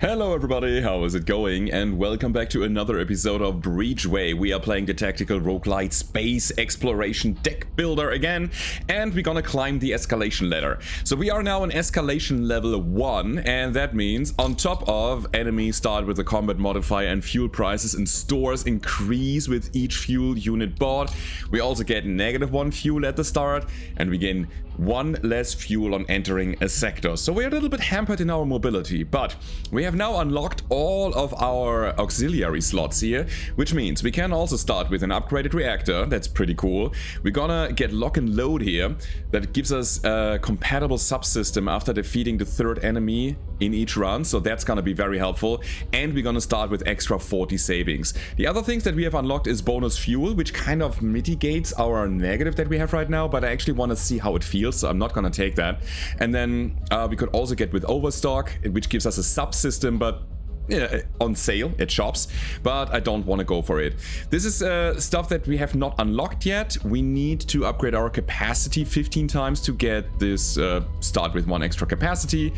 Hello everybody, how is it going? And welcome back to another episode of Breachway. We are playing the tactical roguelike space exploration deck builder again, and we're gonna climb the escalation ladder. So we are now on escalation level 1, and that means on top of enemies start with a combat modifier and fuel prices and stores increase with each fuel unit bought. We also get -1 fuel at the start, and we gain 1 less fuel on entering a sector. So we're a little bit hampered in our mobility, but we have now unlocked all of our auxiliary slots here, which means we can also start with an upgraded reactor. That's pretty cool. We're gonna get lock and load here that gives us a compatible subsystem after defeating the 3rd enemy in each run, so that's gonna be very helpful. And we're gonna start with extra 40 savings. The other things that we have unlocked is bonus fuel, which kind of mitigates our negative that we have right now, but I actually want to see how it feels, so I'm not gonna take that. And then we could also get with overstock, which gives us a subsystem, but yeah, on sale at shops, but I don't want to go for it. This is stuff that we have not unlocked yet. We need to upgrade our capacity 15 times to get this start with 1 extra capacity,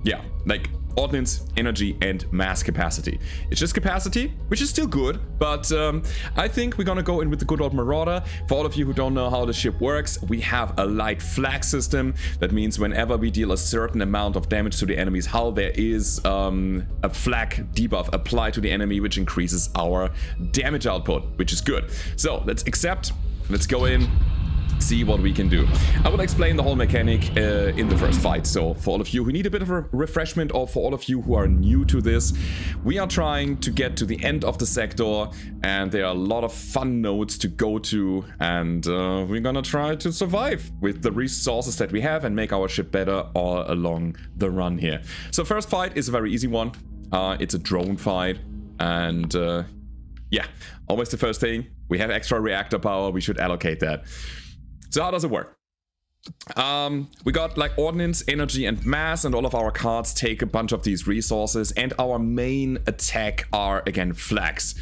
yeah, like ordnance, energy, and mass capacity. It's just capacity, which is still good, but I think we're gonna go in with the good old Marauder. For all of you who don't know how the ship works, we have a light flag system. That means whenever we deal a certain amount of damage to the enemy's hull, there is a flag debuff applied to the enemy, which increases our damage output, which is good. So let's accept, let's go in, see what we can do. I will explain the whole mechanic in the first fight. So for all of you who need a bit of a refreshment, or for all of you who are new to this, we are trying to get to the end of the sector, and there are a lot of fun nodes to go to, and we're gonna try to survive with the resources that we have and make our ship better all along the run here. So first fight is a very easy one. It's a drone fight, and yeah, always the first thing. We have extra reactor power, we should allocate that. So how does it work? We got like ordnance, energy, and mass, and all of our cards take a bunch of these resources, and our main attack are again flags.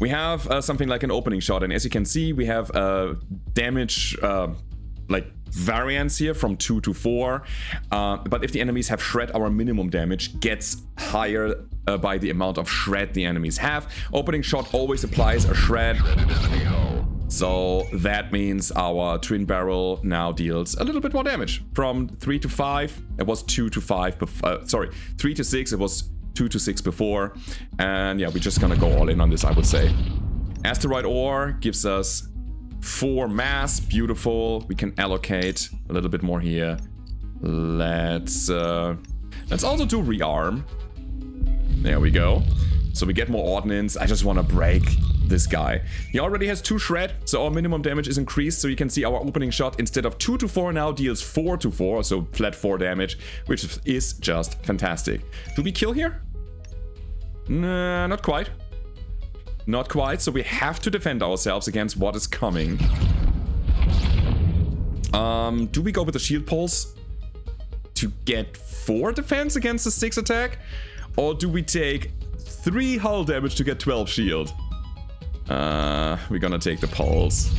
We have something like an opening shot, and as you can see, we have damage like variance here from 2 to 4, but if the enemies have shred, our minimum damage gets higher by the amount of shred the enemies have. Opening shot always applies a shred. So that means our twin barrel now deals a little bit more damage. From 3 to 5, it was 2 to 5, 3 to 6, it was 2 to 6 before. And yeah, we're just gonna go all in on this, I would say. Asteroid ore gives us 4 mass, beautiful. We can allocate a little bit more here. Let's also do rearm. There we go. So we get more ordnance. I just want to break this guy. He already has 2 shred, so our minimum damage is increased. So you can see our opening shot, instead of 2 to 4 now deals 4 to 4, so flat 4 damage, which is just fantastic. Do we kill here? Nah, not quite. Not quite, so we have to defend ourselves against what is coming. Do we go with the shield pulse to get 4 defense against the 6 attack? Or do we take 3 hull damage to get 12 shield? We're gonna take the pulse.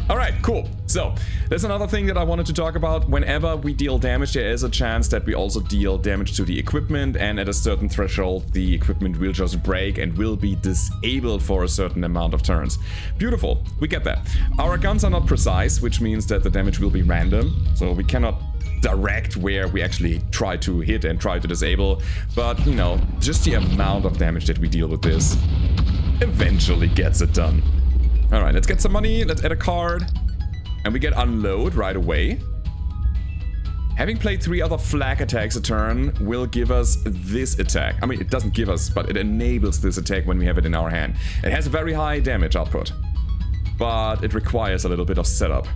Alright, cool. So, there's another thing that I wanted to talk about. Whenever we deal damage, there is a chance that we also deal damage to the equipment, and at a certain threshold, the equipment will just break and will be disabled for a certain amount of turns. Beautiful, we get that. Our guns are not precise, which means that the damage will be random, so we cannot direct where we actually try to hit and try to disable, but you know, just the amount of damage that we deal with this eventually gets it done. All right, let's get some money, let's add a card, and we get unload right away. Having played 3 other flag attacks a turn will give us this attack. I mean, it doesn't give us, but it enables this attack when we have it in our hand. It has a very high damage output, but it requires a little bit of setup.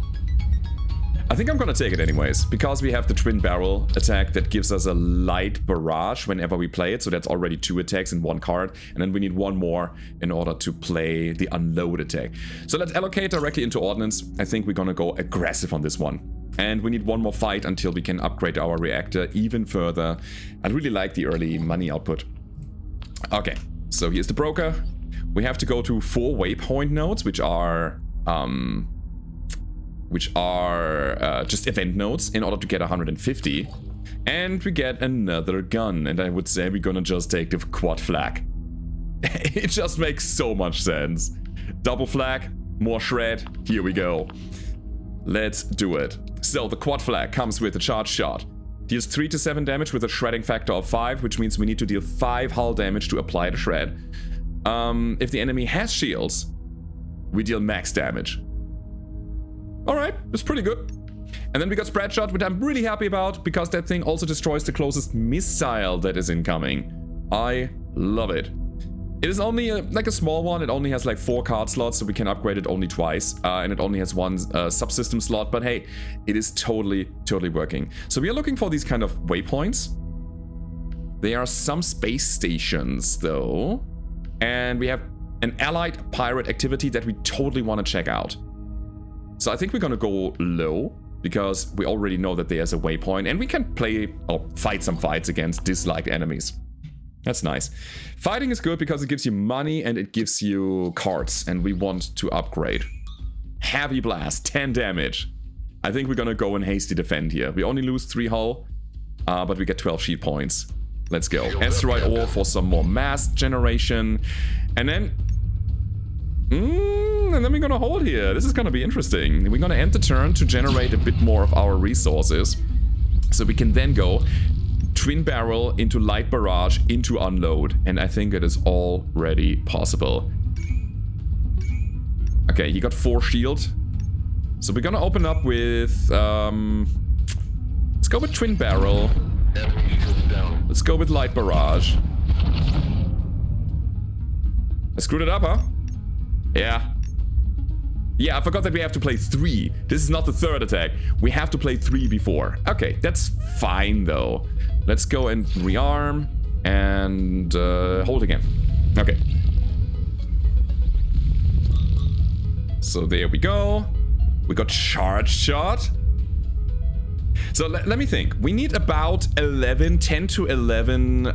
I think I'm gonna take it anyways, because we have the twin barrel attack that gives us a light barrage whenever we play it, so that's already 2 attacks in 1 card, and then we need 1 more in order to play the unload attack. So let's allocate directly into ordnance. I think we're gonna go aggressive on this one. And we need 1 more fight until we can upgrade our reactor even further. I really like the early money output. Okay, so here's the broker. We have to go to 4 waypoint nodes, which are which are just event nodes in order to get 150. And we get another gun, and I would say we're gonna just take the quad flag. It just makes so much sense. Double flag, more shred, here we go. Let's do it. So the quad flag comes with a charge shot. Deals 3 to 7 damage with a shredding factor of 5, which means we need to deal 5 hull damage to apply the shred. If the enemy has shields, we deal max damage. Alright, that's pretty good. And then we got spread shot, which I'm really happy about, because that thing also destroys the closest missile that is incoming. I love it. It is only like a small one. It only has like 4 card slots, so we can upgrade it only twice. And it only has 1 subsystem slot, but hey, it is totally working. So we are looking for these kind of waypoints. There are some space stations though. And we have an allied pirate activity that we totally want to check out. So I think we're gonna go low, because we already know that there's a waypoint and we can play or fight some fights against disliked enemies. That's nice. Fighting is good because it gives you money and it gives you cards, and we want to upgrade. Heavy blast, 10 damage. I think we're gonna go and hasty defend here. We only lose 3 hull, but we get 12 sheet points. Let's go. Asteroid ore for some more mass generation. And then we're gonna hold here. This is gonna be interesting. We're gonna end the turn to generate a bit more of our resources, so we can then go twin barrel into light barrage into unload, and I think it is already possible. Okay, he got 4 shield, so we're gonna open up with let's go with twin barrel. Let's go with light barrage. I screwed it up, huh? Yeah, I forgot that we have to play 3. This is not the 3rd attack. We have to play 3 before. Okay, that's fine though. Let's go and rearm and hold again. Okay. So there we go. We got charge shot. So let me think. We need about 10 to 11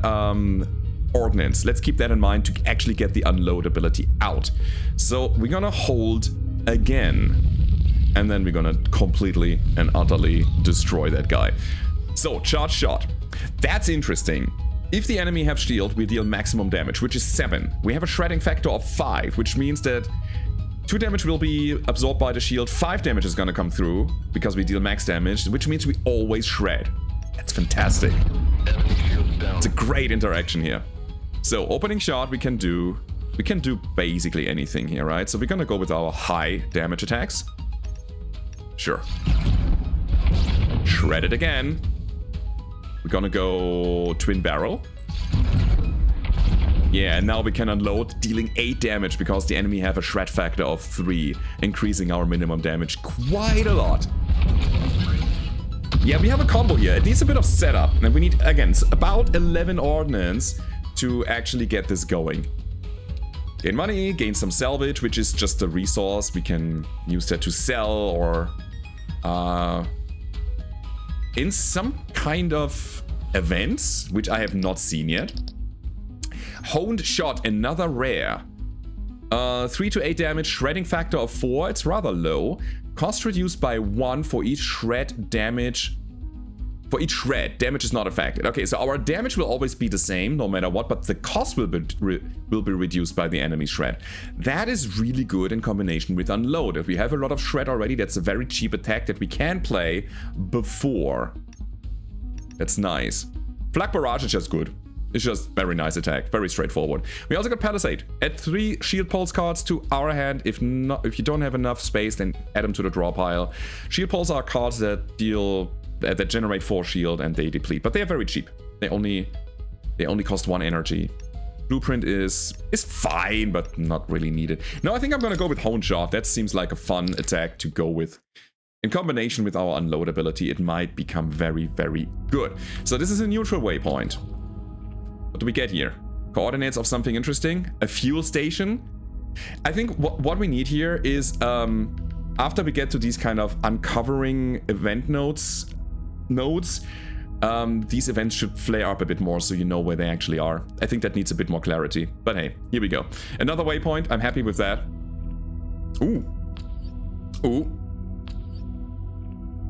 ordnance. Let's keep that in mind to actually get the unload ability out. So we're gonna hold again, and then we're gonna completely and utterly destroy that guy. So charge shot. That's interesting. If the enemy have shield, we deal maximum damage, which is 7. We have a shredding factor of 5, which means that 2 damage will be absorbed by the shield, 5 damage is gonna come through because we deal max damage, which means we always shred. That's fantastic. It's a great interaction here. So opening shot we can do basically anything here, right? So we're gonna go with our high damage attacks. Sure. Shred it again. We're gonna go twin barrel. Yeah, and now we can unload, dealing 8 damage because the enemy have a shred factor of 3, increasing our minimum damage quite a lot. Yeah, we have a combo here. It needs a bit of setup, and we need, again, about 11 ordnance to actually get this going. Gain money, gain some salvage, which is just a resource. We can use that to sell or in some kind of events, which I have not seen yet. Honed shot, another rare. 3 to 8 damage, shredding factor of 4. It's rather low. Cost reduced by 1 for each shred damage. For each shred, damage is not affected. Okay, so our damage will always be the same, no matter what, but the cost will be reduced by the enemy shred. That is really good in combination with unload. If we have a lot of shred already, that's a very cheap attack that we can play before. That's nice. Flak barrage is just good. It's just very nice attack, very straightforward. We also got Palisade. Add 3 shield pulse cards to our hand. If you don't have enough space, then add them to the draw pile. Shield pulse are cards that that generate 4 shield and they deplete, but they are very cheap. They only cost 1 energy. Blueprint is fine, but not really needed. No, I think I'm gonna go with Honed Shot. That seems like a fun attack to go with. In combination with our unload ability, it might become very, very good. So this is a neutral waypoint. What do we get here? Coordinates of something interesting? A fuel station? I think what we need here is, after we get to these kind of uncovering event nodes, these events should flare up a bit more so you know where they actually are. I think that needs a bit more clarity. But hey, here we go. Another waypoint. I'm happy with that. Ooh. Ooh.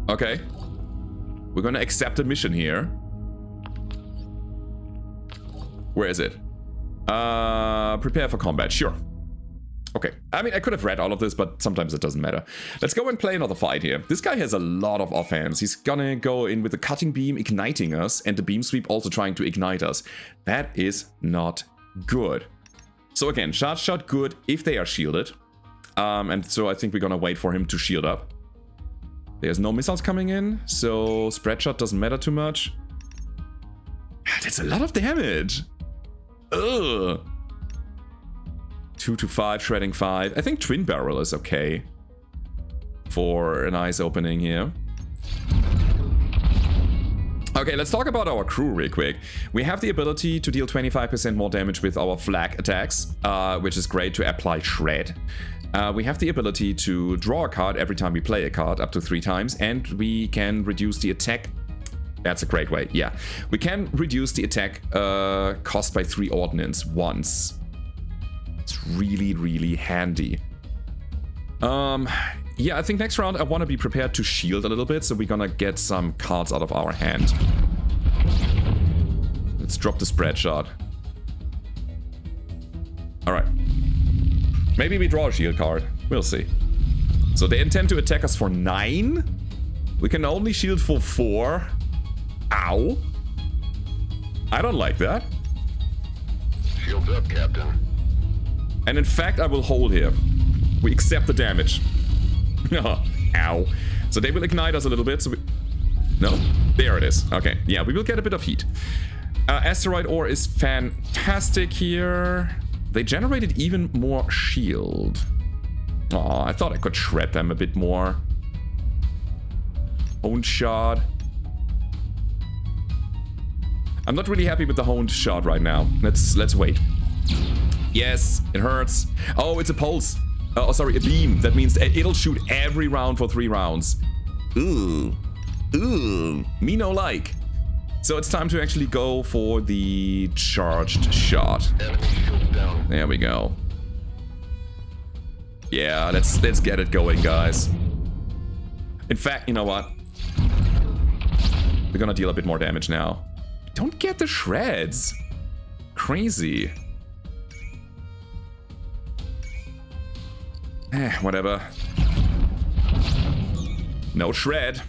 Okay. We're gonna accept a mission here. Where is it? Prepare for combat. Sure. Okay. I mean, I could have read all of this, but sometimes it doesn't matter. Let's go and play another fight here. This guy has a lot of offense. He's gonna go in with the cutting beam igniting us and the beam sweep also trying to ignite us. That is not good. So again, charge shot good if they are shielded. And so I think we're gonna wait for him to shield up. There's no missiles coming in, so spread shot doesn't matter too much. That's a lot of damage. Ugh. 2 to 5, shredding 5. I think twin barrel is okay for a nice opening here. Okay, let's talk about our crew real quick. We have the ability to deal 25% more damage with our flag attacks, which is great to apply shred. We have the ability to draw a card every time we play a card, up to 3 times, and we can reduce the attack. That's a great way, yeah. We can reduce the attack cost by 3 ordnance once. It's really, really handy. Yeah, I think next round I want to be prepared to shield a little bit, so we're gonna get some cards out of our hand. Let's drop the spread shot. Alright. Maybe we draw a shield card. We'll see. So they intend to attack us for 9? We can only shield for 4. Ow. I don't like that. Shields up, Captain. And in fact, I will hold here. We accept the damage. Ow. So they will ignite us a little bit, so we... No? There it is. Okay, yeah, we will get a bit of heat. Asteroid ore is fantastic here. They generated even more shield. Oh, I thought I could shred them a bit more. Honed shot. I'm not really happy with the honed shot right now. Let's wait. Yes, it hurts. Oh, it's a pulse. Oh, sorry, a beam. That means it'll shoot every round for 3 rounds. Ooh. Ooh. Me no like. So it's time to actually go for the charged shot. Enemy shields down. There we go. Yeah, let's get it going, guys. In fact, you know what? We're gonna deal a bit more damage now. Don't get the shreds. Crazy. Whatever. No shred.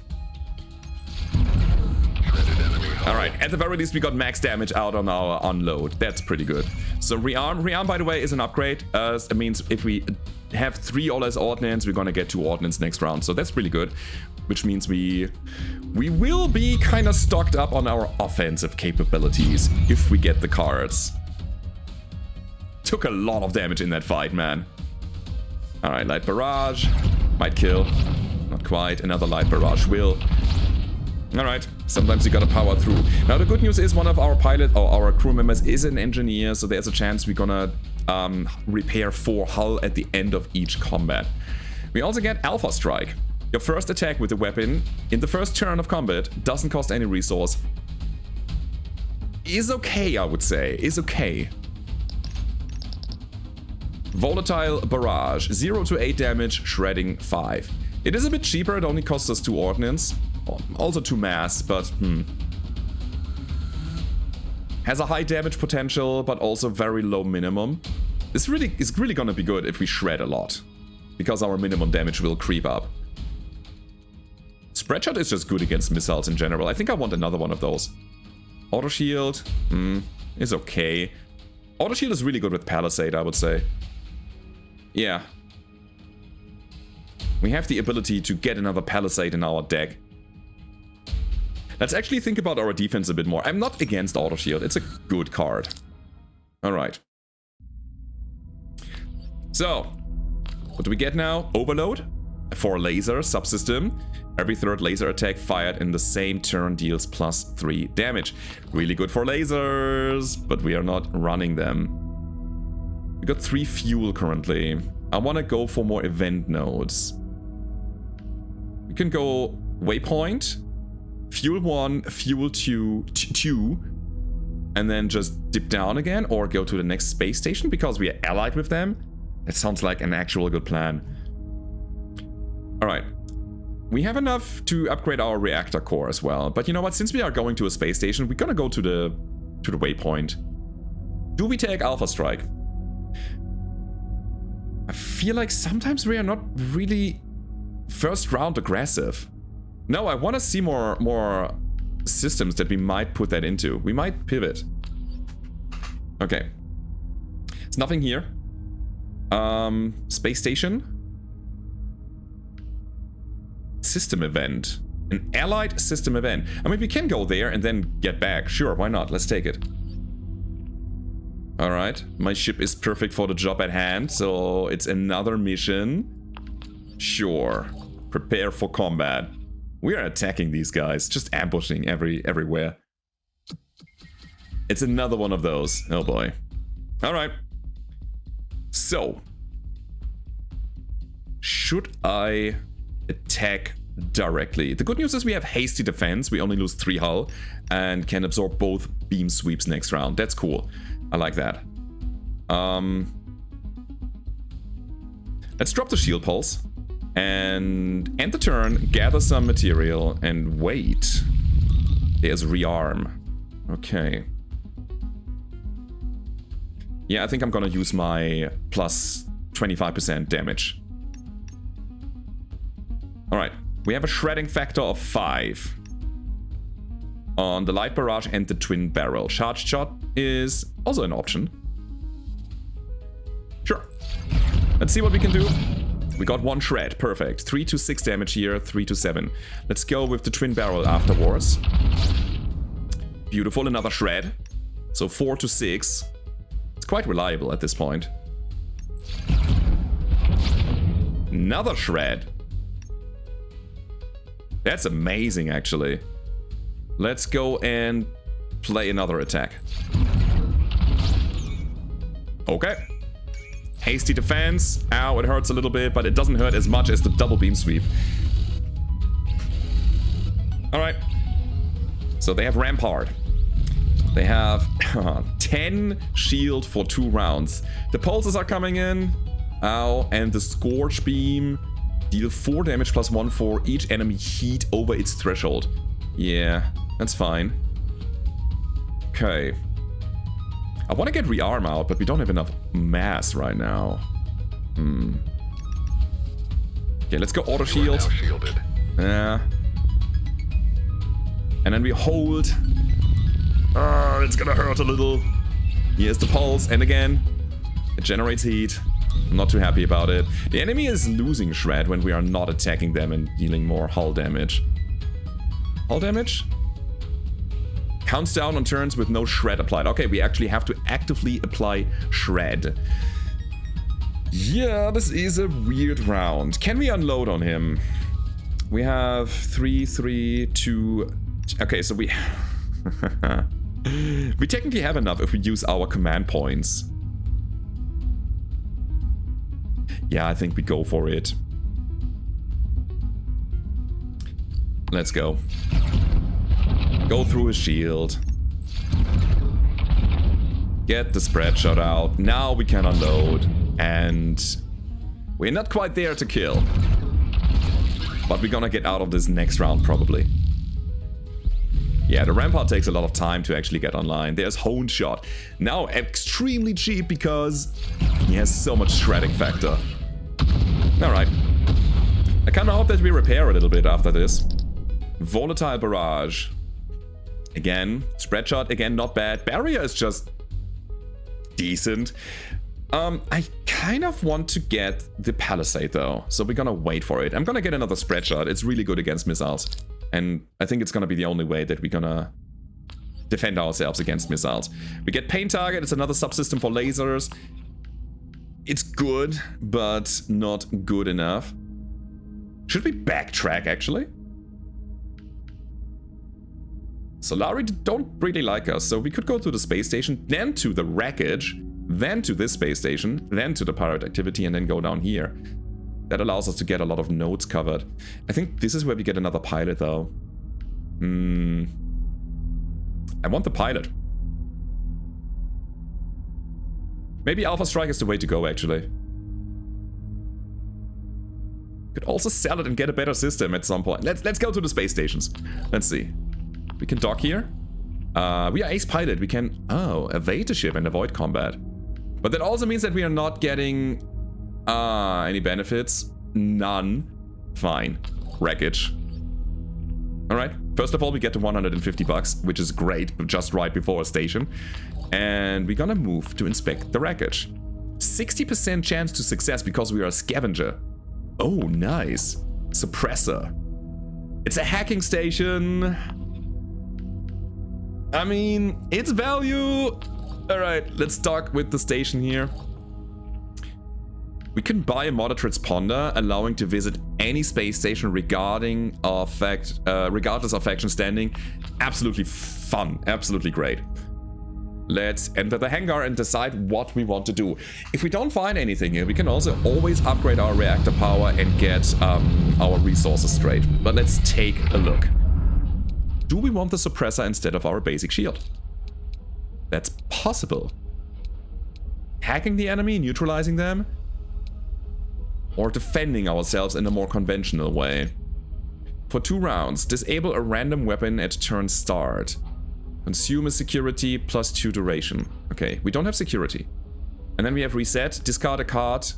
Alright, at the very least we got max damage out on our unload. That's pretty good. So rearm. Rearm, by the way, is an upgrade. It means if we have 3 or less ordnance, we're gonna get 2 ordnance next round. So that's pretty good. Which means we will be kind of stocked up on our offensive capabilities if we get the cards. Took a lot of damage in that fight, man. Alright, light barrage. Might kill. Not quite. Another light barrage will. Alright, sometimes you gotta power through. Now the good news is one of our pilot or our crew members is an engineer, so there's a chance we're gonna repair 4 hull at the end of each combat. We also get Alpha Strike. Your first attack with the weapon in the first turn of combat doesn't cost any resource. Is okay, I would say. Is okay. Volatile Barrage. 0 to 8 damage, shredding 5. It is a bit cheaper, it only costs us 2 ordnance. Also 2 mass, but has a high damage potential, but also very low minimum. This really is really gonna be good if we shred a lot, because our minimum damage will creep up. Spreadshot is just good against missiles in general. I think I want another one of those. Auto shield is okay. Auto shield is really good with Palisade, I would say. Yeah. We have the ability to get another Palisade in our deck. Let's actually think about our defense a bit more. I'm not against Auto Shield. It's a good card. Alright. So, what do we get now? Overload. For laser subsystem. Every 3rd laser attack fired in the same turn deals +3 damage. Really good for lasers, but we are not running them. We got 3 fuel currently. I want to go for more event nodes. We can go Waypoint. Fuel 1, Fuel 2, and then just dip down again, or go to the next space station because we are allied with them. That sounds like an actual good plan. Alright. We have enough to upgrade our reactor core as well. But you know what? Since we are going to a space station, we're gonna go to the waypoint. Do we take Alpha Strike? I feel like sometimes we are not really first round aggressive. No, I want to see more systems that we might put that into. We might pivot. Okay. There's nothing here. Space station. System event. An allied system event. I mean, we can go there and then get back. Sure, why not? Let's take it. Alright. My ship is perfect for the job at hand, so it's another mission. Sure. Prepare for combat. We are attacking these guys. Just ambushing everywhere. It's another one of those. Oh boy. Alright. So. Should I attack directly? The good news is we have hasty defense. We only lose 3 hull and can absorb both beam sweeps next round. That's cool. I like that. Let's drop the shield pulse and end the turn, gather some material, and wait. There's rearm. Okay. Yeah, I think I'm gonna use my plus 25% damage. Alright, we have a shredding factor of 5 on the light barrage and the twin barrel. Charged shot is also an option. Sure. Let's see what we can do. We got 1 shred, perfect. 3 to 6 damage here, 3 to 7. Let's go with the twin barrel afterwards. Beautiful, another shred. So 4 to 6. It's quite reliable at this point. Another shred. That's amazing, actually. Let's go and play another attack. Okay. Hasty defense. Ow, it hurts a little bit, but it doesn't hurt as much as the double beam sweep. Alright. So they have Rampart. They have 10 shield for 2 rounds. The pulses are coming in. Ow, and the Scorch Beam. Deal 4 damage plus 1 for each enemy heat over its threshold. Yeah, that's fine. Okay. I want to get rearm out, but we don't have enough mass right now. Okay, let's go auto shield. Yeah. And then we hold. It's gonna hurt a little. Here's the pulse, and again, it generates heat. I'm not too happy about it. The enemy is losing shred when we are not attacking them and dealing more hull damage. Hull damage? Counts down on turns with no shred applied. Okay, we actually have to actively apply shred. Yeah, this is a weird round. Can we unload on him? We have 3, 3, 2... Okay, so we... we technically have enough if we use our command points. Yeah, I think we go for it. Let's go. Go through his shield. Get the spread shot out. Now we can unload. And we're not quite there to kill. But we're gonna get out of this next round probably. Yeah, the Rampart takes a lot of time to actually get online. There's Honed Shot. Now extremely cheap because he has so much shredding factor. Alright. I kinda hope that we repair a little bit after this. Volatile Barrage. Again, Spread Shot, again, not bad. Barrier is just decent. I kind of want to get the Palisade though, so we're gonna wait for it. I'm gonna get another Spread Shot. It's really good against missiles. And I think it's gonna be the only way that we're gonna defend ourselves against missiles. We get Pain Target, it's another subsystem for lasers. It's good, but not good enough. Should we backtrack, actually? Solari don't really like us, so we could go to the space station, then to the wreckage, then to this space station, then to the pirate activity, and then go down here. That allows us to get a lot of nodes covered. I think this is where we get another pilot, though. I want the pilot. Maybe Alpha Strike is the way to go, actually. Could also sell it and get a better system at some point. Let's go to the space stations. Let's see. We can dock here. We are ace pilot. We can evade the ship and avoid combat. But that also means that we are not getting any benefits. None. Fine. Wreckage. Alright. First of all, we get to 150 bucks, which is great, just right before a station. And we're gonna move to inspect the wreckage. 60% chance to success because we are a scavenger. Oh, nice. Suppressor. It's a hacking station. I mean, it's value. Alright, let's dock with the station here. We can buy a modded transponder, allowing to visit any space station regardless of faction standing. Absolutely fun. Absolutely great. Let's enter the hangar and decide what we want to do. If we don't find anything here, we can also always upgrade our reactor power and get our resources straight. But let's take a look. Do we want the suppressor instead of our basic shield? That's possible. Hacking the enemy, neutralizing them? Or defending ourselves in a more conventional way. For 2 rounds, disable a random weapon at turn start. Consume a security plus 2 duration. Okay, we don't have security. And then we have reset. Discard a card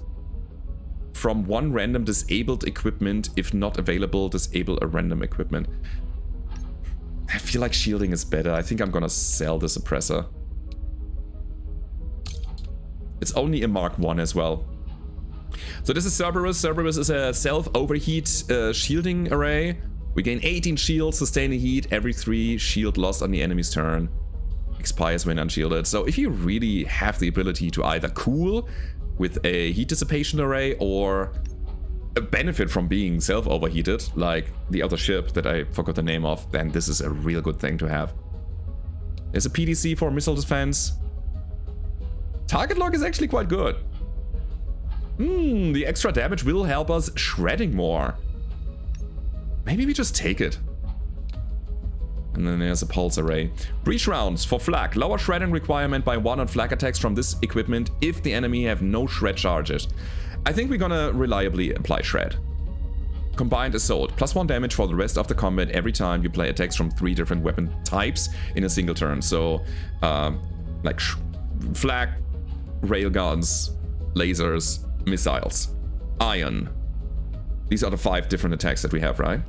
from 1 random disabled equipment. If not available, disable a random equipment. I feel like shielding is better. I think I'm gonna sell the suppressor. It's only a Mark 1 as well. So this is Cerberus. Cerberus is a self-overheat shielding array. We gain 18 shields, sustaining heat every 3 shield lost on the enemy's turn. Expires when unshielded. So if you really have the ability to either cool with a heat dissipation array or benefit from being self-overheated, like the other ship that I forgot the name of, then this is a real good thing to have. There's a PDC for missile defense. Target lock is actually quite good. The extra damage will help us shredding more. Maybe we just take it. And then there's a pulse array. Breach rounds for flak. Lower shredding requirement by 1 on flak attacks from this equipment if the enemy have no shred charges. I think we're gonna reliably apply shred. Combined assault. +1 damage for the rest of the combat every time you play attacks from 3 different weapon types in a single turn. So, like flak, railguns, lasers, missiles, iron. These are the 5 different attacks that we have, right?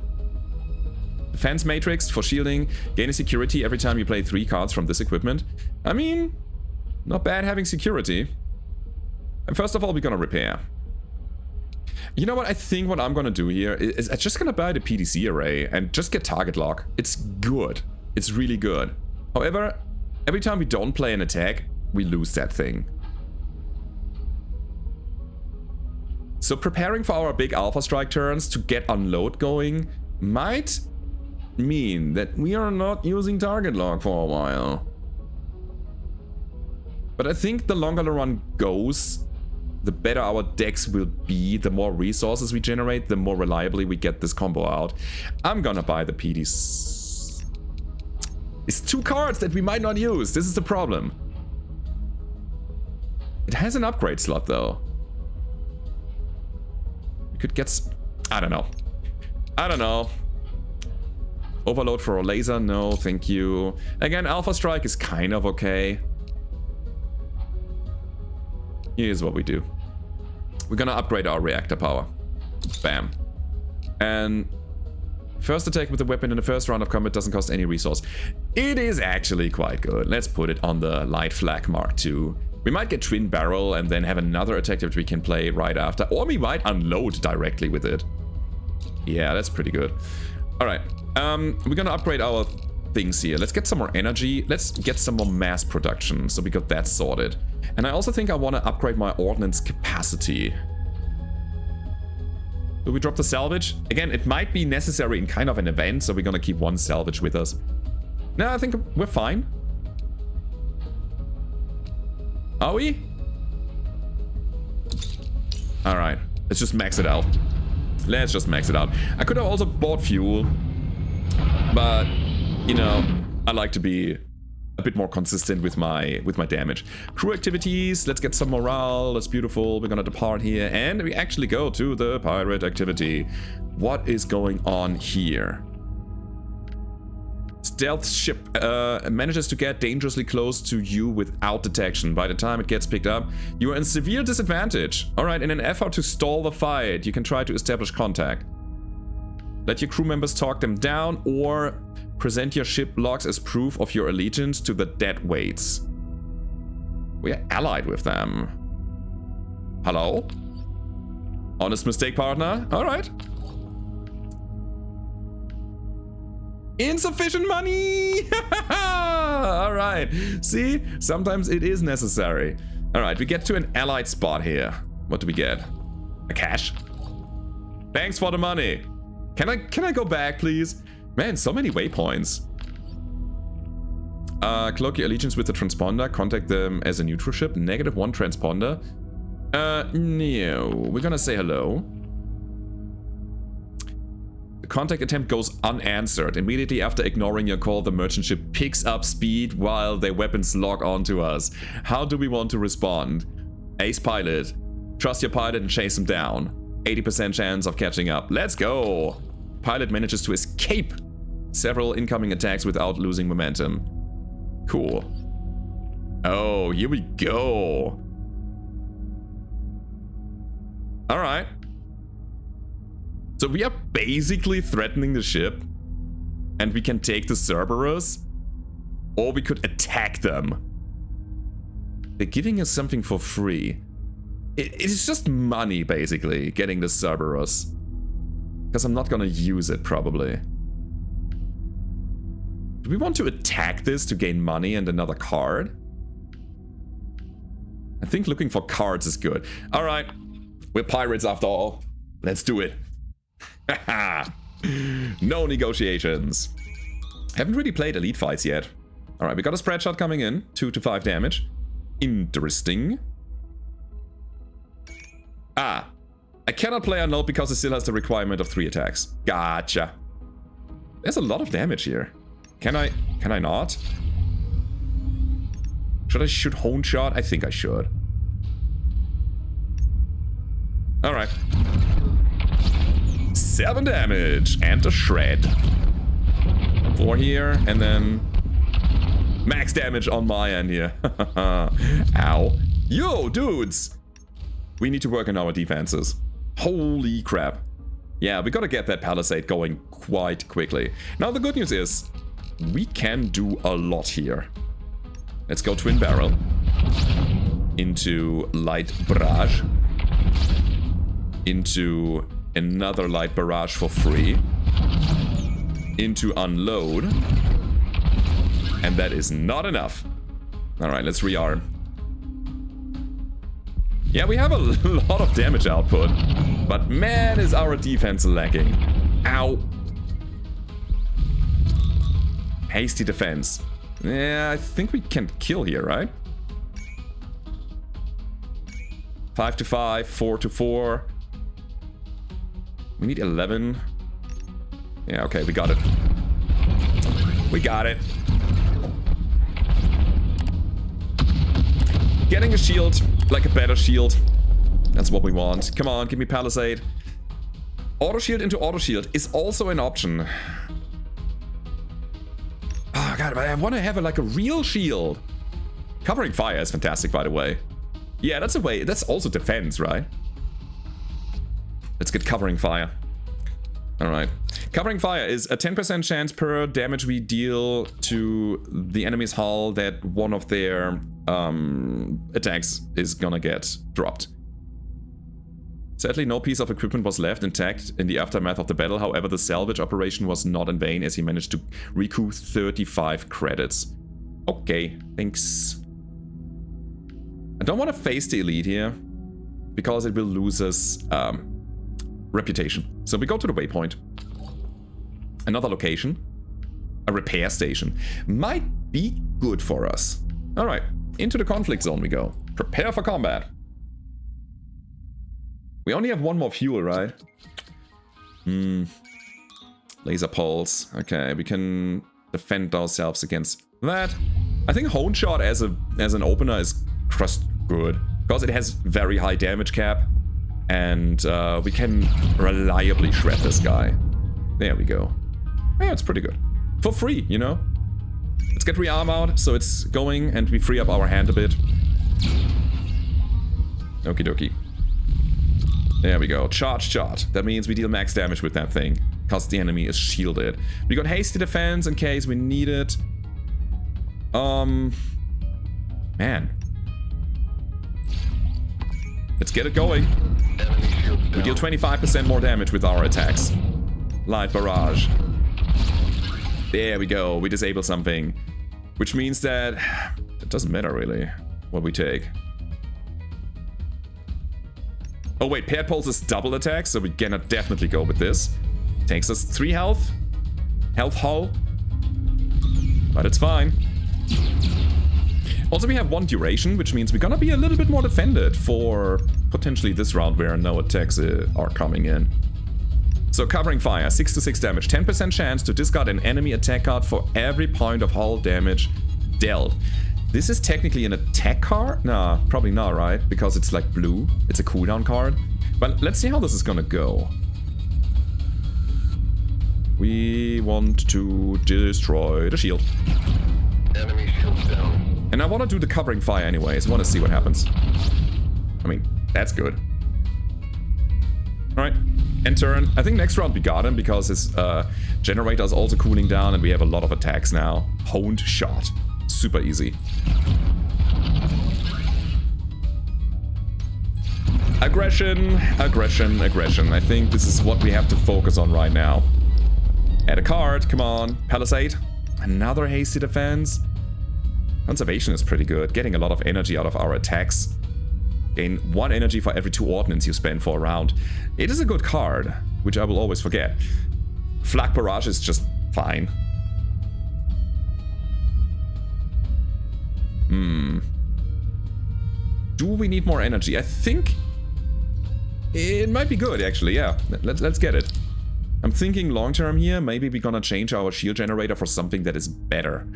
Defense matrix for shielding. Gain a security every time you play 3 cards from this equipment. I mean, not bad having security. And first of all, we're gonna repair. You know what? I think what I'm gonna do here is I'm just gonna buy the PDC array and just get target lock. It's good. It's really good. However, every time we don't play an attack, we lose that thing. So preparing for our big Alpha Strike turns to get unload going might mean that we are not using target lock for a while. But I think the longer the run goes, the better our decks will be, the more resources we generate, the more reliably we get this combo out. I'm gonna buy the PDs. It's 2 cards that we might not use. This is the problem. It has an upgrade slot though. Could get... I don't know. Overload for a laser? No, thank you. Again, Alpha Strike is kind of okay. Here's what we do. We're gonna upgrade our reactor power. Bam. And first attack with the weapon in the first round of combat doesn't cost any resource. It is actually quite good. Let's put it on the light flak Mark II. We might get twin barrel and then have another attack that we can play right after. Or we might unload directly with it. Yeah, that's pretty good. Alright, we're gonna upgrade our things here. Let's get some more energy. Let's get some more mass production. So we got that sorted. And I also think I want to upgrade my ordnance capacity. Do we drop the salvage? Again, it might be necessary in kind of an event, so we're gonna keep 1 salvage with us. No, I think we're fine. Are we? Alright, let's just max it out. Let's just max it out. I could have also bought fuel, but, you know, I like to be a bit more consistent with my damage. Crew activities, let's get some morale. That's beautiful. We're gonna depart here, and we actually go to the pirate activity. What is going on here? Stealth ship manages to get dangerously close to you without detection. By the time it gets picked up, you are in severe disadvantage. Alright, in an effort to stall the fight, you can try to establish contact. Let your crew members talk them down, or present your ship logs as proof of your allegiance to the deadweights. We are allied with them. Hello? Honest mistake, partner? Alright. Insufficient money! Alright. See? Sometimes it is necessary. Alright, we get to an allied spot here. What do we get? A cash? Thanks for the money. Can I go back, please? Man, so many waypoints. Cloak your allegiance with the transponder. Contact them as a neutral ship. -1 transponder. No. We're gonna say hello. The contact attempt goes unanswered. Immediately after ignoring your call, the merchant ship picks up speed while their weapons lock onto us. How do we want to respond? Ace pilot. Trust your pilot and chase him down. 80% chance of catching up. Let's go! Pilot manages to escape several incoming attacks without losing momentum. Cool. Oh, here we go. Alright. So we are basically threatening the ship, and we can take the Cerberus, or we could attack them. They're giving us something for free. It is just money, basically, getting the Cerberus. Because I'm not gonna use it, probably. Do we want to attack this to gain money and another card? I think looking for cards is good. Alright, we're pirates after all. Let's do it. No negotiations. Haven't really played elite fights yet. Alright, we got a spread shot coming in. 2 to 5 damage. Interesting. Ah. I cannot play unload because it still has the requirement of 3 attacks. Gotcha. There's a lot of damage here. Can I not? Should I shoot hone shot? I think I should. Alright. 7 damage and a shred. 4 here, and then max damage on my end here. Ow. Yo, dudes! We need to work on our defenses. Holy crap. Yeah, we gotta get that palisade going quite quickly. Now the good news is, we can do a lot here. Let's go twin barrel. Into light barrage. Into another light barrage for free. Into unload. And that is not enough. Alright, let's rearm. Yeah, we have a lot of damage output. But man, is our defense lacking. Ow. Hasty defense. Yeah, I think we can kill here, right? 5 to 5, 4 to 4. We need 11. Yeah, okay, we got it. We got it. Getting a shield, like a better shield. That's what we want. Come on, give me palisade. Auto shield into auto shield is also an option. Oh god, but I want to have like a real shield. Covering fire is fantastic, by the way. Yeah, that's a way. That's also defense, right? Let's get covering fire. Alright. Covering fire is a 10% chance per damage we deal to the enemy's hull that one of their attacks is gonna get dropped. Sadly, no piece of equipment was left intact in the aftermath of the battle. However, the salvage operation was not in vain as he managed to recoup 35 credits. Okay, thanks. I don't want to face the elite here because it will lose us reputation. So we go to the waypoint. Another location. A repair station. Might be good for us. Alright, into the conflict zone we go. Prepare for combat. We only have 1 more fuel, right? Laser pulse. Okay, we can defend ourselves against that. I think Hone Shot as an opener is just good because it has very high damage cap, and we can reliably shred this guy. There we go. Yeah, it's pretty good. For free, you know? Let's get rearm out so it's going and we free up our hand a bit. Okie dokie. There we go. Charge shot. That means we deal max damage with that thing because the enemy is shielded. We got hasty defense in case we need it. Man. Let's get it going. We deal 25% more damage with our attacks. Light barrage. There we go. We disable something. Which means that it doesn't matter really what we take. Oh wait, paired pulse is double attack, so we gonna definitely go with this. Takes us 3 health. Health hull. But it's fine. Also, we have 1 duration, which means we're gonna be a little bit more defended for potentially this round where no attacks are coming in. So covering fire, 6 to 6 damage, 10% chance to discard an enemy attack card for every point of hull damage dealt. This is technically an attack card? Nah, probably not, right? Because it's like blue. It's a cooldown card. But let's see how this is gonna go. We want to destroy the shield. Enemy shields down. And I want to do the covering fire anyways. I want to see what happens. I mean, that's good. Alright, end turn. I think next round we got him because his generator is also cooling down and we have a lot of attacks now. Honed shot. Super easy. Aggression, aggression, aggression. I think this is what we have to focus on right now. Add a card, come on. Palisade. Another hasty defense. Conservation is pretty good. Getting a lot of energy out of our attacks. Gain 1 energy for every 2 ordnance you spend for a round. It is a good card, which I will always forget. Flak Barrage is just fine. Do we need more energy? I think it might be good, actually, yeah. Let's get it. I'm thinking long term here, maybe we're gonna change our shield generator for something that is better.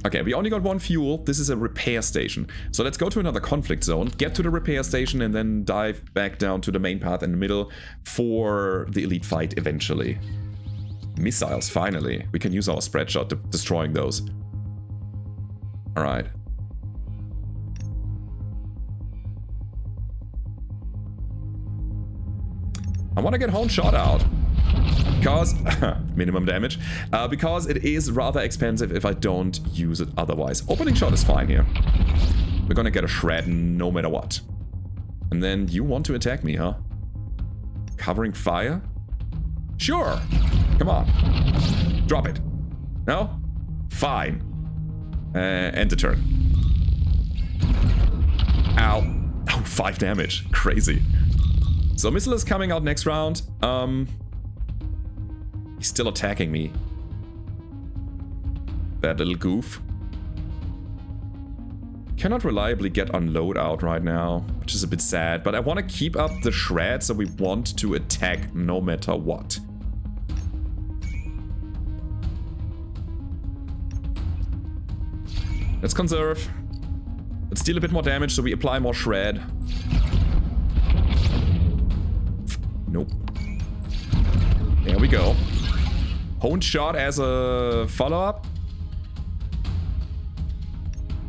Okay, we only got 1 fuel. This is a repair station. So let's go to another conflict zone, get to the repair station, and then dive back down to the main path in the middle for the elite fight eventually. Missiles, finally. We can use our spread shot to destroying those. Alright. I want to get Hone Shot out. Because, minimum damage, because it is rather expensive if I don't use it otherwise. Opening shot is fine here. We're gonna get a shred no matter what. And then you want to attack me, huh? Covering fire? Sure! Come on. Drop it. No? Fine. End the turn. Ow. Oh, 5 damage. Crazy. So missile is coming out next round. He's still attacking me. That little goof. Cannot reliably get unload out right now, which is a bit sad, but I want to keep up the shred, so we want to attack no matter what. Let's conserve. Let's deal a bit more damage so we apply more shred. Nope. There we go. Honed shot as a follow-up?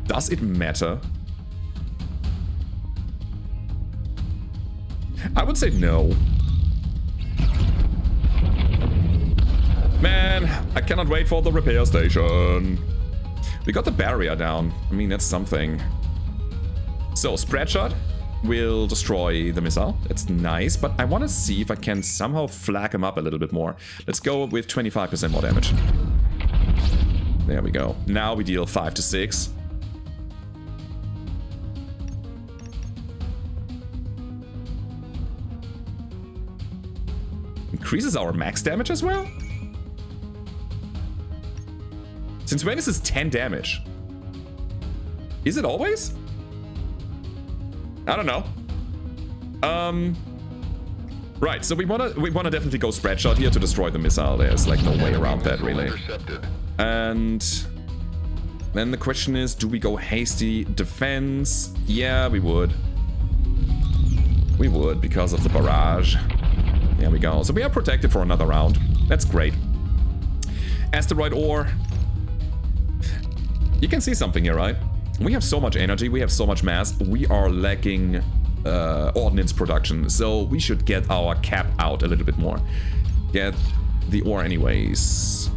Does it matter? I would say no. Man, I cannot wait for the repair station. We got the barrier down. I mean, that's something. So, spread shot will destroy the missile. It's nice, but I want to see if I can somehow flag him up a little bit more. Let's go with 25% more damage. There we go. Now we deal 5 to 6. Increases our max damage as well? Since when is this 10 damage? Is it always? I don't know. Right, so we wanna definitely go spread shot here to destroy the missile. There's like no way around that really. And Then the question is, do we go hasty defense? Yeah, we would. We would, because of the barrage. There we go. So we are protected for another round. That's great. Asteroid ore. You can see something here, right? We have so much energy, we have so much mass. We are lacking ordnance production, so we should get our cap out a little bit more. Get the ore anyways.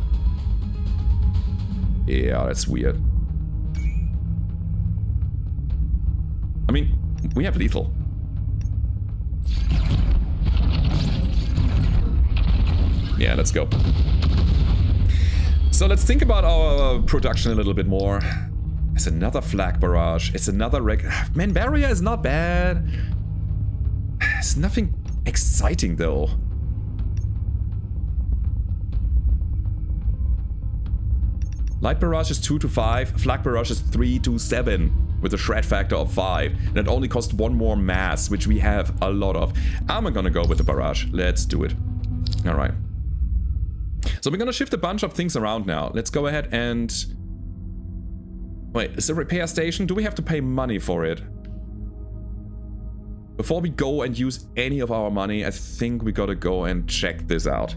Yeah, that's weird. I mean, we have lethal. Yeah, let's go. So let's think about our production a little bit more. It's another flak barrage. It's another Man, barrier is not bad. It's nothing exciting though. Light barrage is 2 to 5. Flak barrage is 3 to 7 with a shred factor of 5. And it only costs 1 more mass, which we have a lot of. I'm gonna go with the barrage. Let's do it. All right. So we're gonna shift a bunch of things around now. Let's go ahead and... Wait, is a repair station? Do we have to pay money for it? Before we go and use any of our money, I think we gotta go and check this out.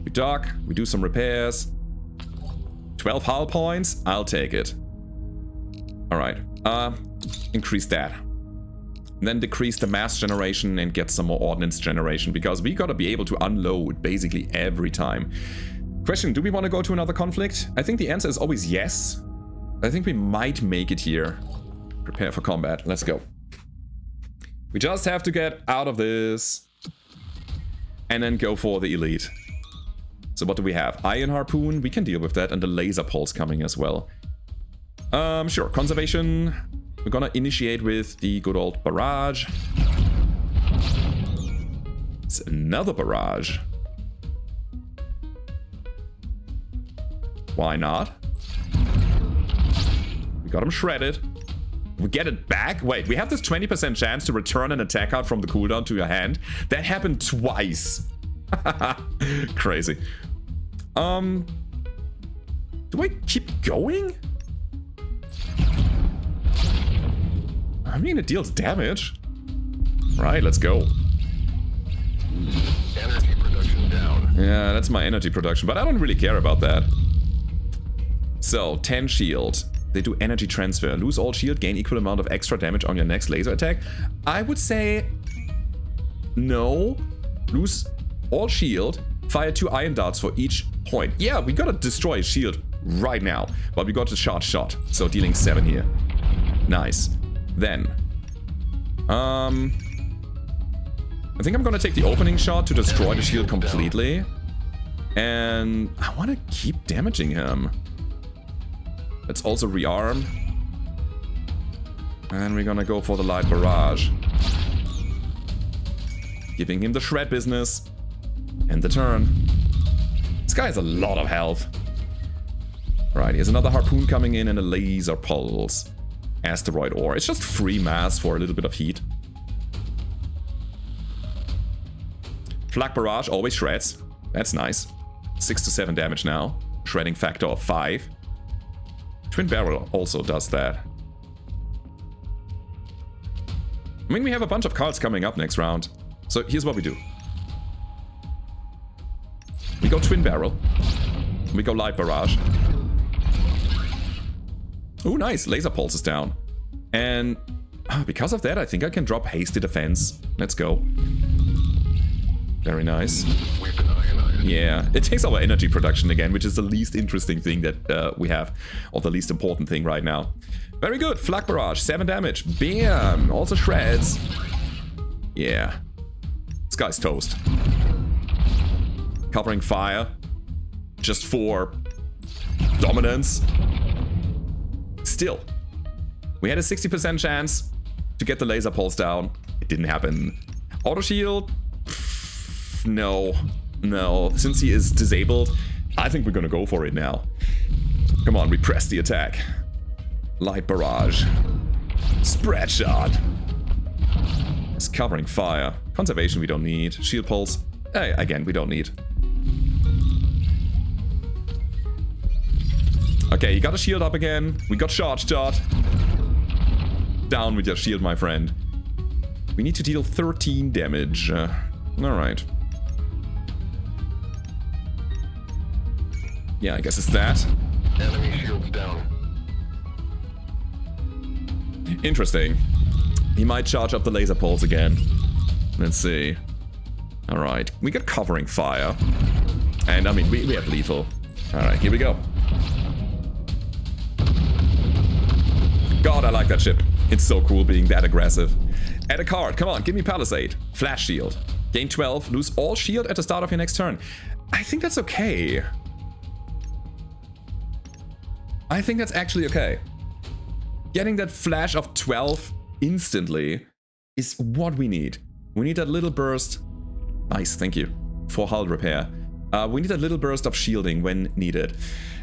We dock, we do some repairs. 12 hull points, I'll take it. Alright, increase that. And then decrease the mass generation and get some more ordnance generation, because we gotta be able to unload basically every time. Question, do we want to go to another conflict? I think the answer is always yes. I think we might make it here. Prepare for combat, let's go. We just have to get out of this and then go for the elite. So what do we have? Iron Harpoon, we can deal with that, and the laser pulse coming as well. Sure, conservation. We're gonna initiate with the good old barrage. It's another barrage. Why not? We got him shredded. We get it back? Wait, we have this 20% chance to return an attack card from the cooldown to your hand. That happened twice. Crazy. Do I keep going? I mean, it deals damage. Right, let's go. Energy production down. Yeah, that's my energy production, but I don't really care about that. So, 10 shield. They do energy transfer. Lose all shield, gain equal amount of extra damage on your next laser attack. I would say no. Lose all shield. Fire 2 iron darts for each point. Yeah, we gotta destroy a shield right now. But we got to charge shot. So dealing 7 here. Nice. Then. I think I'm gonna take the opening shot to destroy the shield completely. And I wanna keep damaging him. Let's also rearm. And we're gonna go for the light barrage. Giving him the shred business. End the turn. This guy has a lot of health. Right, here's another harpoon coming in and a laser pulse. Asteroid ore. It's just free mass for a little bit of heat. Flak barrage always shreds. That's nice. 6 to 7 damage now. Shredding factor of 5. Twin barrel also does that. I mean, we have a bunch of cards coming up next round. So here's what we do. We go twin barrel. We go light barrage. Oh, nice. Laser pulse is down. And because of that, I think I can drop hasty defense. Let's go. Very nice. Yeah, it takes our energy production again, which is the least interesting thing that we have, or the least important thing right now. Very good. Flak barrage, 7 damage. Bam! Also shreds. Yeah. This guy's toast. Covering fire. Just for dominance. Still. We had a 60% chance to get the laser pulse down. It didn't happen. Auto shield? No. No. Since he is disabled, I think we're gonna go for it now. Come on, repress the attack. Light barrage. Spread shot. It's covering fire. Conservation we don't need. Shield pulse. Again, we don't need. Okay, you got a shield up again. We got charge shot. Down with your shield, my friend. We need to deal 13 damage. Alright. Yeah, I guess it's that. Enemy shields down. Interesting. He might charge up the laser pulse again. Let's see. Alright. We got covering fire. And, I mean, we have lethal. Alright, here we go. God, I like that ship. It's so cool being that aggressive. Add a card. Come on, give me Palisade. Flash shield. Gain 12. Lose all shield at the start of your next turn. I think that's okay. I think that's actually okay. Getting that flash of 12 instantly is what we need. We need that little burst. Nice, thank you. For hull repair. We need a little burst of shielding when needed.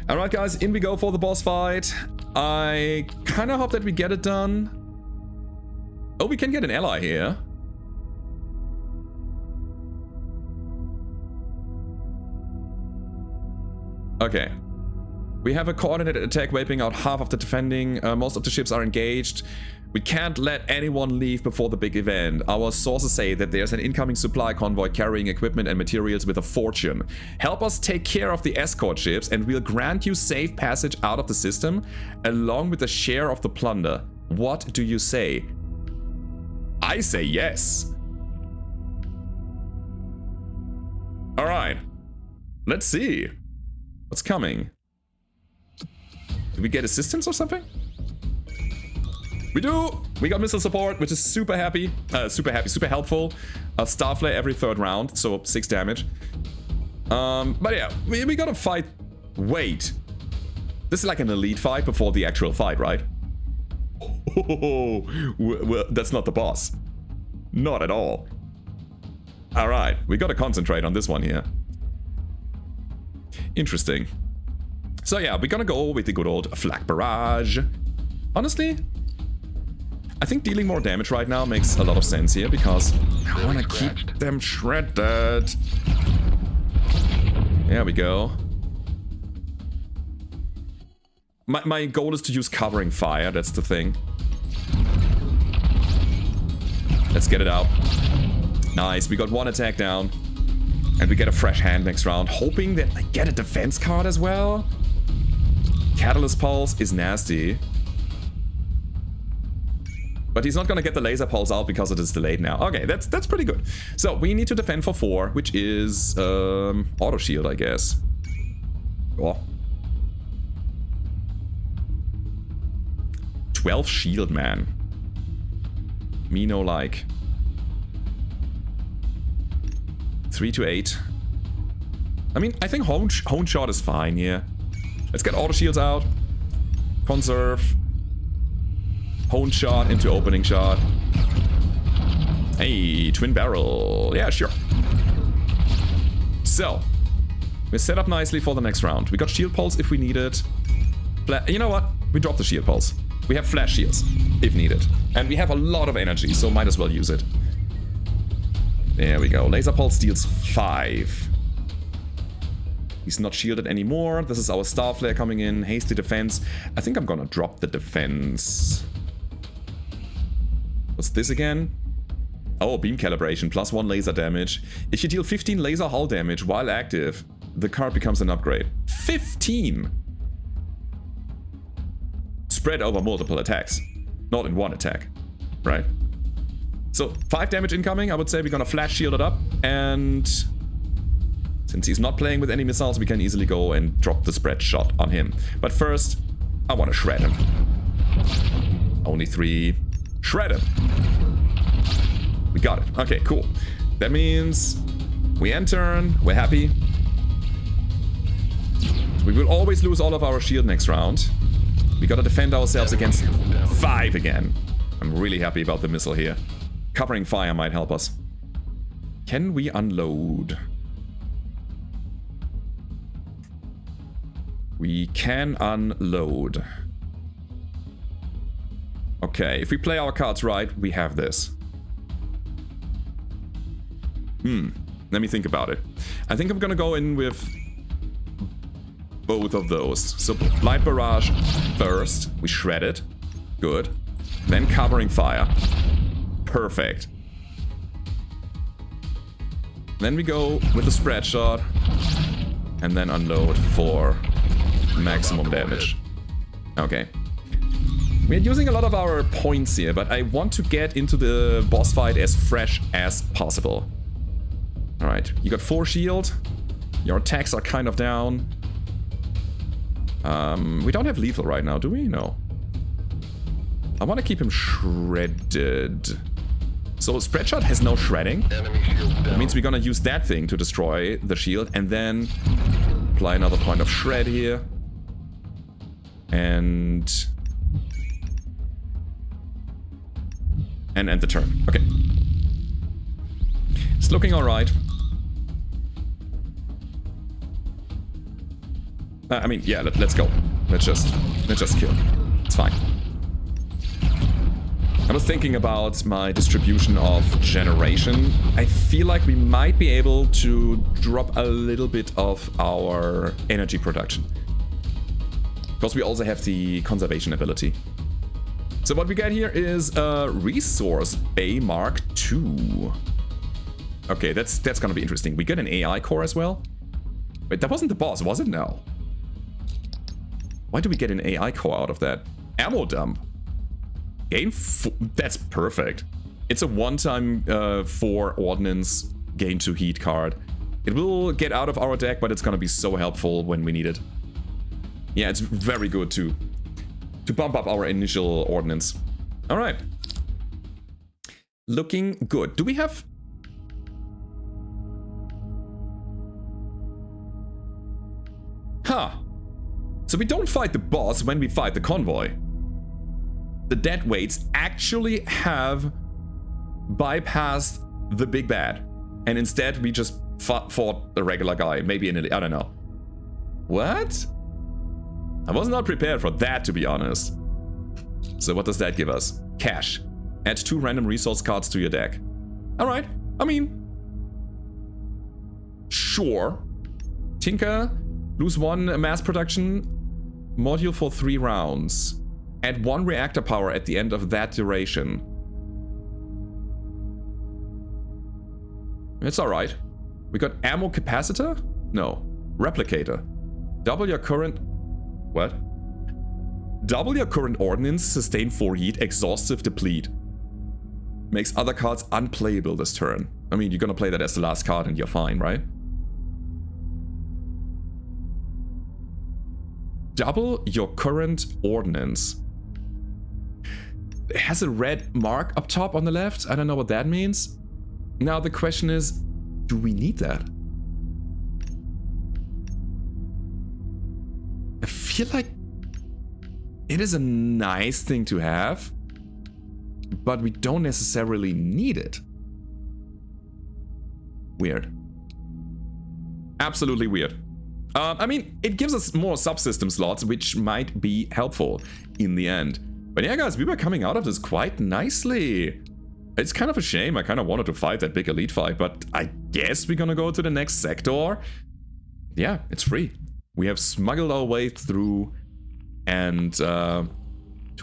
Alright guys, in we go for the boss fight. I kind of hope that we get it done. Oh, we can get an ally here. Okay. We have a coordinated attack wiping out half of the defending. Most of the ships are engaged. We can't let anyone leave before the big event. Our sources say that there's an incoming supply convoy carrying equipment and materials with a fortune. Help us take care of the escort ships and we'll grant you safe passage out of the system along with a share of the plunder. What do you say? I say yes. Alright. Let's see. What's coming? Did we get assistance or something? We do! We got missile support, which is super helpful. Starflare every third round, so 6 damage. But yeah, we gotta fight. Wait. This is like an elite fight before the actual fight, right? Oh, well, that's not the boss. Not at all. Alright, we gotta concentrate on this one here. Interesting. So yeah, we're gonna go with the good old flak barrage. Honestly, I think dealing more damage right now makes a lot of sense here because I want to keep them shredded. There we go. My goal is to use covering fire, that's the thing. Let's get it out. Nice, we got 1 attack down. And we get a fresh hand next round, hoping that I get a defense card as well. Catalyst Pulse is nasty. But he's not gonna get the laser pulse out because it is delayed now. Okay, that's pretty good. So we need to defend for 4, which is auto shield, I guess. Oh. 12 shield, man. Me no like. 3 to 8. I mean, I think hone shot is fine here. Let's get auto shields out. Conserve. Hone shot into opening shot. Hey, twin barrel. Yeah, sure. So, we're set up nicely for the next round. We got shield pulse if we need it. You know what? We drop the shield pulse. We have flash shields if needed. And we have a lot of energy, so might as well use it. There we go. Laser pulse deals 5. He's not shielded anymore. This is our star flare coming in. Hasty defense. I think I'm gonna drop the defense. What's this again? Oh, beam calibration. +1 laser damage. If you deal 15 laser hull damage while active, the card becomes an upgrade. 15! Spread over multiple attacks. Not in one attack. Right? So, 5 damage incoming. I would say we're gonna flash shield it up. And since he's not playing with any missiles, we can easily go and drop the spread shot on him. But first, I want to shred him. Only 3. Shred him. We got it. Okay, cool. That means we end turn. We're happy. So we will always lose all of our shield next round. We gotta defend ourselves against 5 again. I'm really happy about the missile here. Covering fire might help us. Can we unload? We can unload. Okay, if we play our cards right, we have this. Let me think about it. I think I'm gonna go in with both of those. So light barrage first. We shred it. Good. Then covering fire. Perfect. Then we go with the spread shot. And then unload for maximum damage. Okay. We're using a lot of our points here, but I want to get into the boss fight as fresh as possible. Alright, you got 4 shield. Your attacks are kind of down. We don't have lethal right now, do we? No. I want to keep him shredded. So spread shot has no shredding. That means we're gonna use that thing to destroy the shield and then apply another point of shred here. And end the turn. Okay. It's looking alright. I mean, yeah, let's go. Let's just kill. It's fine. I was thinking about my distribution of generation. I feel like we might be able to drop a little bit of our energy production. Because we also have the conservation ability. So what we get here is a Resource Bay Mark II. Okay, that's gonna be interesting. We get an AI core as well. Wait, that wasn't the boss, was it? No. Why do we get an AI core out of that? Ammo dump. Gain 4. That's perfect. It's a one-time 4 ordnance gain 2 heat card. It will get out of our deck, but it's gonna be so helpful when we need it. Yeah, it's very good to bump up our initial ordnance. All right. Looking good. Do we have... Huh. So we don't fight the boss when we fight the convoy. The dead weights actually have bypassed the big bad. And instead we just fought the regular guy. Maybe in a... I don't know. What? I was not prepared for that, to be honest. So what does that give us? Cash. Add 2 random resource cards to your deck. Alright. I mean... Sure. Tinker. Lose 1 mass production module for 3 rounds. Add 1 reactor power at the end of that duration. It's alright. We got ammo capacitor? No. Replicator. Double your current... What? Double your current ordnance, sustain 4 heat, exhaustive deplete. Makes other cards unplayable this turn. I mean, you're gonna play that as the last card and you're fine, right? Double your current ordnance. It has a red mark up top on the left. I don't know what that means. Now the question is, do we need that? I feel like it is a nice thing to have, but we don't necessarily need it. Weird. Absolutely weird. I mean, it gives us more subsystem slots, which might be helpful in the end. But yeah, guys, we were coming out of this quite nicely. It's kind of a shame. I kind of wanted to fight that big elite fight, but I guess we're gonna go to the next sector. Yeah, it's free. We have smuggled our way through and 2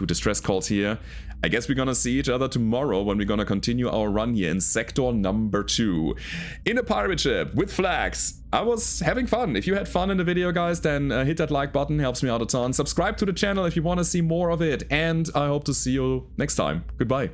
distress calls here. I guess we're gonna see each other tomorrow when we're gonna continue our run here in sector number 2 in a pirate ship with flags. I was having fun. If you had fun in the video, guys, then hit that like button, helps me out a ton. Subscribe to the channel if you want to see more of it, and I hope to see you next time. Goodbye.